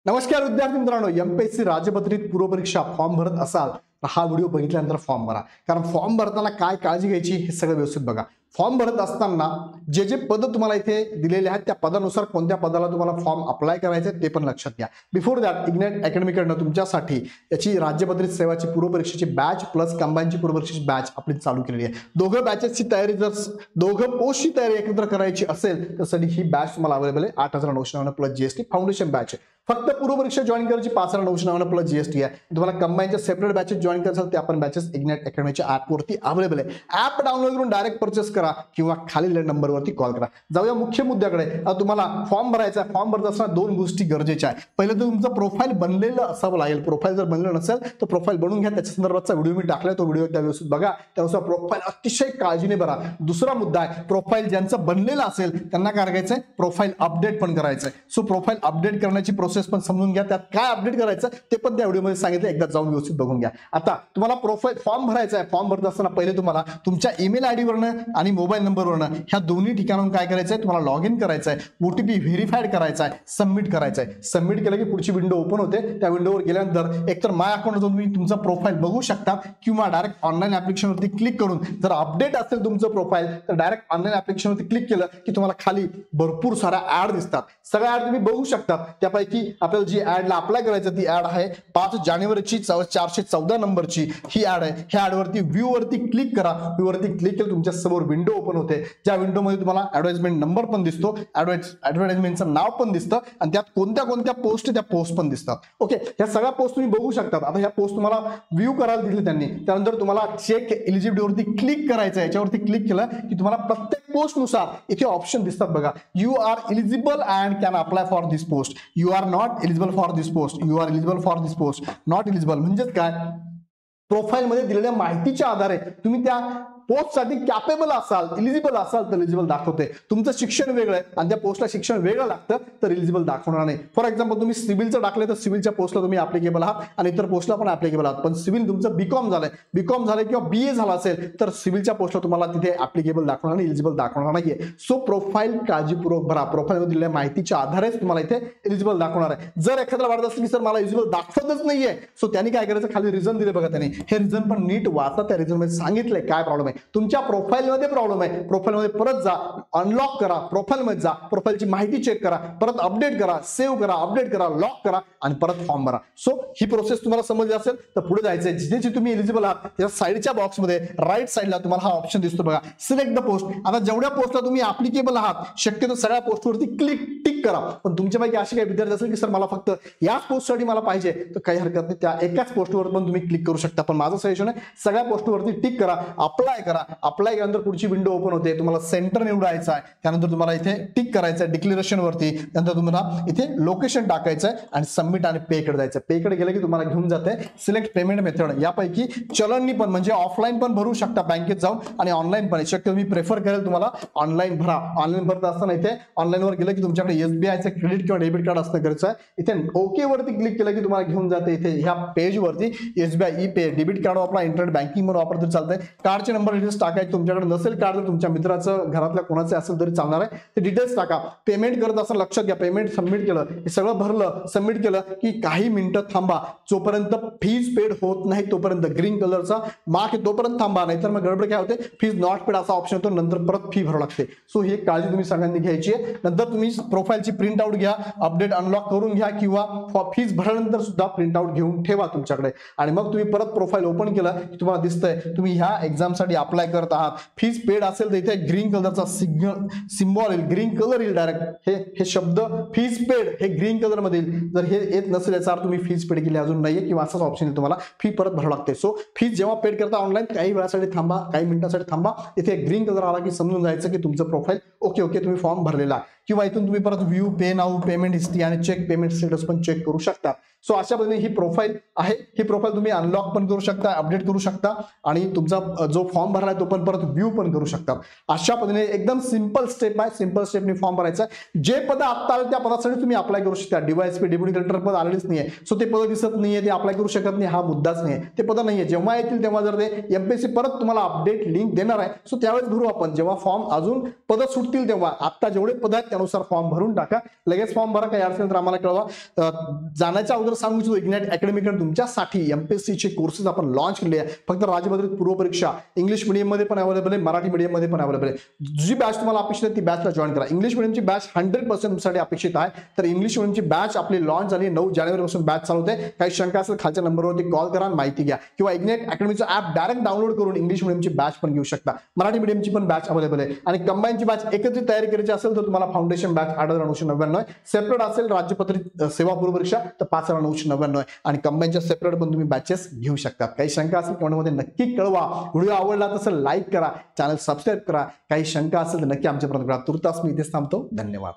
नमस्कार विद्यार्थी मित्रांनो, एमपीएससी राज्यपत्रित पूर्वपरीक्षा फॉर्म भरत असाल तर हा व्हिडिओ बघितल्यानंतर फॉर्म भरा. कारण फॉर्म भरताना काय काळजी घ्यायची हे सगळं व्यवस्थित बघा. फॉर्म भरत असताना जे जे पद तुम्हाला इथे दिलेले आहेत त्या पदानुसार कोणत्या पदाला तुम्हाला फॉर्म अप्लाय करायचे ते पण लक्षात घ्या. बिफोर दॅट इग्नाइट अकॅडमीकडनं तुमच्यासाठी याची राज्यपत्रित सेवाची पूर्वपरीक्षेची बॅच प्लस कंबाईनची पूर्वपरीक्षेची बॅच आपली चालू केलेली आहे. दोघं बॅचेसची तयारी जर दोघं पोस्टची तयारी एकत्र करायची असेल तर साठी ही बॅच तुम्हाला अवेलेबल आहे. 8,990 प्लस जीएसटी फाउंडेशन बॅच आहे. फक्त पूर्वपरीक्षा जॉईन करायची 5,990 प्लस जीएसटी आहे. तुम्हाला कंबाईनच्या सेपरेट बॅचेस जॉईन करायचं त्या पण बॅचेस इग्नाइट अकॅडमीच्या ॲपवरती अवेलेबल आहे. ॲप डाउनलोड करून डायरेक्ट परचेस करा किंवा खालील नंबरवरती कॉल करा. जाऊया मुख्य मुद्द्याकडे. तुम्हाला फॉर्म भरायचा आहे. फॉर्म भरत असताना दोन गोष्टी गरजेच्या आहेत. पहिलं तर तुमचं प्रोफाईल बनलेलं असावं लागेल. प्रोफाईल जर बनलेलं नसेल तर प्रोफाईल बनवून घ्या. त्याच्या संदर्भातचा व्हिडिओ मी टाकलाय, तो व्हिडिओ त्या व्यवस्थित बघा. त्यानुसार प्रोफाईल अतिशय काळजीने भरा. दुसरा मुद्दा आहे, प्रोफाईल ज्यांचं बनलेलं असेल त्यांना काय करायचंय, प्रोफाईल अपडेट पण करायचंय. सो प्रोफाईल अपडेट करण्याची प्रोसेस पण समजून घ्या. त्यात काय अपडेट करायचं ते पण त्या व्हिडिओमध्ये सांगितलं. एकदा जाऊन व्यवस्थित बघून घ्या. आता तुम्हाला प्रोफाईल फॉर्म भरायचा आहे. फॉर्म भरत असताना पहिले तुम्हाला तुमच्या ईमेल आयडी वरनं आणि मोबाईल नंबरवरनं ह्या दोन्ही ठिकाणाहून काय करायचंय, तुम्हाला लॉग इन करायचं आहे. ओटीपी व्हेरीफाईड करायचा आहे. सबमिट करायचं आहे. सबमिट केलं की पुढची विंडो ओपन होते. त्या विंडोवर गेल्यानंतर एकतर माय अकाउंट जाऊन तुम्ही तुमचा प्रोफाईल बघू शकता किंवा डायरेक्ट ऑनलाईन ऍप्लिकेशनवरती क्लिक करून, जर अपडेट असेल तुमचं प्रोफाईल तर डायरेक्ट ऑनलाईन ऍप्लिकेशनवरती क्लिक केलं की तुम्हाला खाली भरपूर साऱ्या ऍड दिसतात. सगळ्या ऍड तुम्ही बघू शकता. त्यापैकी आपल्याला जी ऍडला अप्लाय करायचं ती ऍड आहे 5 जानेवारीची 414 नंबरची ही ऍड आहे. ह्या ऍडवरती व्ह्यू वरती क्लिक करा. व्ह्यू वरती क्लिक केलं तुमच्या समोर विंडो ओपन होते. ज्या विंडोमध्ये तुम्हाला ऍडव्हर्टाइजमेंट नंबर पण दिसतो, ऍडव्हर्टाइजमेंटचं नाव पण दिसतं आणि त्यात कोणत्या कोणत्या पोस्ट त्या पोस्ट पण दिसतात. ओके, ह्या सगळ्या पोस्ट तुम्ही बघू शकता. आता ह्या पोस्ट तुम्हाला व्ह्यू करायला दिली त्यांनी. त्यानंतर तुम्हाला चेक एलिजिबिलिटीवरती क्लिक करायचं आहे. याच्यावरती क्लिक केलं की तुम्हाला प्रत्येक पोस्टनुसार इथे ऑप्शन दिसतात बघा. You are eligible and can apply for this post. You are not eligible for this post. You are eligible for this post. Not eligible म्हणजेच काय, प्रोफाईल मध्ये दिलेल्या माहितीच्या आधारे तुम्ही त्या पोस्टसाठी कॅपेबल असाल, इलिजिबल असाल तर एलिजिबल दाखवते. तुमचं शिक्षण वेगळं आहे आणि त्या पोस्टला शिक्षण वेगळं लागतं तर एलिजिबल दाखवणार नाही. फॉर एक्झाम्पल तुम्ही सिव्हिलचं टाकले तर सिव्हिलच्या पोस्टला तुम्ही ऍप्लिकेबल आहात आणि इतर पोस्टला पण ऍप्लिकेबल आहात. पण सिव्हिल तुमचं बीकॉम झालंय, बीकॉम झालंय किंवा बीए झाला असेल तर सिव्हिलच्या पोस्टला तुम्हाला तिथे ऍप्लिकेबल दाखवणार नाही, एलिजिबल दाखवणार नाहीये. सो प्रोफाईल काळजीपूर्वक भरा. प्रोफाईलमध्ये दिलेल्या माहितीच्या आधारेच तुम्हाला इथे एलिजिबल दाखवणार आहे. जर एखाद्याला वाटत असेल की सर मला एलिजिबल दाखवतच नाहीये, सो त्यांनी काय करायचं, खाली रिझन दिले बघा त्यांनी. हे रिझन पण नीट वाचा. त्या रिझन मध्ये सांगितलंय काय प्रॉब्लेम आहे. तुमच्या प्रोफाईल मध्ये प्रॉब्लेम आहे, प्रोफाईल मध्ये परत जा, अनलॉक करा, प्रोफाईल मध्ये जा, प्रोफाईलची माहिती चेक करा, परत अपडेट करा, सेव्ह करा, अपडेट करा, लॉक करा आणि परत फॉर्म भरा. सो ही प्रोसेस तुम्हाला समजली असेल तर पुढे जायचंय. जिथे तुम्ही एलिजिबल आहात त्या साईडच्या बॉक्समध्ये राईट साईडला तुम्हाला हा ऑप्शन दिसतो बघा, सिलेक्ट द पोस्ट. आता जेवढ्या पोस्टला तुम्ही ऍप्लिकेबल आहात शक्यतो सगळ्या पोस्टवरती टिक करा. पण तुमच्यापैकी असे काही विद्यार्थी असेल की सर मला फक्त याच पोस्टसाठी मला पाहिजे तर काही हरकत नाही, त्या एकाच पोस्टवर पण तुम्ही क्लिक करू शकता. पण माझं सजेशन आहे सगळ्या पोस्टवरती टिक करा, अप्लाय करा. अप्लाय केल्यानंतर पुढची विंडो ओपन होते. तुम्हाला सेंटर निवडायचं आहे, त्यानंतर तुम्हाला इथे टिक करायचं आहे डिक्लेरेशन वरती. त्यानंतर तुम्हाला इथे लोकेशन टाकायचं आहे आणि सबमिट आणि पे कडे जायचं. पे कडे गेलं की तुम्हाला घेऊन जाते सिलेक्ट पेमेंट मेथड. यापैकी चलननी पण म्हणजे ऑफलाईन पण भरू शकता बँकेत जाऊन आणि ऑनलाईन पण. शक्य मी प्रेफर करेल तुम्हाला ऑनलाईन भरा. ऑनलाईन भरत असताना इथे ऑनलाईन वर गेलं की तुमच्याकडे एसबीआयचं क्रेडिट किंवा डेबिट कार्ड असणं गरजेचं आहे. इथे ओके वरती क्लिक केलं की तुम्हाला घेऊन जाते इथे ह्या पेज वरती. एसबीआय ई पे, डेबिट कार्ड वापरा, इंटरनेट बँकिंग म्हणून वापरतो चालतंय. कार्डचे नंबर डिटेल्स टाकायचे. तुमच्याकडे नसेल कार्ड तर तुमच्या मित्राचं घरातल्या कोणाचं असेल तरी चालणार आहे. ते डिटेल्स टाका. पेमेंट करत असताना लक्षात घ्या, पेमेंट सबमिट केलं, हे सगळं भरलं, सबमिट केलं की काही मिनिटं थांबा. जोपर्यंत फीज पेड होत नाही तोपर्यंत ग्रीन कलरचा मार्क आहे तोपर्यंत थांबा, नाहीतर मग गडबड काय होते, फीज नॉट पेड असा ऑप्शन येतो, नंतर परत फी भरावी लागते. सो ही काळजी तुम्ही सगळ्यांनी घ्यायची आहे. नंतर तुम्ही प्रोफाईलची प्रिंट आउट घ्या, अपडेट अनलॉक करून घ्या किंवा फीज भरल्यानंतर सुद्धा प्रिंट आउट घेऊन ठेवा तुमच्याकडे. आणि मग तुम्ही परत प्रोफाईल ओपन केलं की तुम्हाला दिसतंय तुम्ही ह्या एक्झामसाठी अप्लाय करत आहात. फीज पेड असेल तर इथे ग्रीन कलरचा सिम्बॉल येईल, ग्रीन कलर येईल डायरेक्ट. हे शब्द फीज पेड हे ग्रीन कलर मध्ये येईल. जर हे येत नसेल याचा अर्थ तुम्ही फीज पेड केली अजून नाहीये किंवा असाच ऑप्शन येईल, तुम्हाला फी परत भरावी लागते. सो फीज जेव्हा पेड करता ऑनलाईन काही वेळासाठी थांबा, काही मिनिटांसाठी थांबा. इथे ग्रीन कलर आला की समजून जायचं की तुमचं प्रोफाईल ओके तुम्ही फॉर्म भरलेला आहे. किंवा इथून तुम्ही परत व्ह्यू, पे नाऊ, पेमेंट हिस्ट्री आणि चेक पेमेंट स्टेटस पण चेक करू शकता. सो अशा पद्धतीने ही प्रोफाईल आहे. ही प्रोफाईल तुम्ही अनलॉक पण करू शकता, अपडेट करू शकता आणि तुमचा जो फॉर्म भरलाय तो पण परत व्ह्यू पण करू शकतात. अशा पद्धतीने एकदम सिंपल स्टेप आहे. सिंपल स्टेपने फॉर्म भरायचा. जे पद आता आले त्या पदासाठी तुम्ही अप्लाय करू शकता. डीवायएसपी डेप्युटी कलेक्टर पद आलेच नाहीये, सो ते पद दिसत नाहीये, ते अप्लाय करू शकत नाही, हा मुद्दाच नाहीये. ते पद नाहीये, जेव्हा येतील तेव्हा जर ते एमपीएससी परत तुम्हाला अपडेट लिंक देणार आहे, सो त्यावेळेस भरू आपण. जेव्हा फॉर्म अजून पद सुटतील तेव्हा आता जेवढे पद आहेत त्यानुसार फॉर्म भरून टाका. लगेच फॉर्म भरा. काही अडचण तर आम्हाला कळवा. जाण्याच्या अगोदर सांगू इच्छितो, इग्नाइट अकॅडमीकडे तुमच्यासाठी एमपीएससीचे कोर्सेस आपण लॉन्च केले आहे. फक्त राजपत्रित पूर्व परीक्षा इंग्लिश मीडियम मध्ये पण अवेलेबल आहे, मराठी मीडियम मध्ये पण अवेलेबल आहे. जी बॅच तुम्हाला अपेक्षित आहे ती बॅचला जॉईन करा. इंग्लिश मीडियमची बॅच 100% तुमच्यासाठी अपेक्षित आहे. तर इंग्लिश मीडियमची बॅच आपली लॉन्च झाली 9 जानेवारी पासून बॅच चालू होते. काही शंका असेल खालच्या नंबरवरती कॉल करा, माहिती घ्या, किंवा इग्नाइट अकॅडमीचं ऍप डायरेक्ट डाउनलोड करून इंग्लिश मीडियमची बॅच पण घेऊ शकता. मराठी मीडियमची पण बॅच अवेलेबल आहे. आणि कंबाईनची बॅच एकत्रित तयारी करायची असेल तर तुम्हाला फाउंडेशन बॅच 8,999 आहे. सेपरेट असेल राज्यपत्रित सेवा पूर्व परीक्षा तर 5,999 आहे. आणि कंबाईनच्या सेपरेट पण तुम्ही बॅचेस घेऊ शकता. काही शंका असेल कमेंटमध्ये नक्की कळवा. व्हिडिओ आवडला तर लाईक करा, चॅनल सबस्क्राईब करा. काही शंका असेल तर नक्की आमच्यापर्यंत करा. तुर्तास मी इथेच थांबतो. धन्यवाद.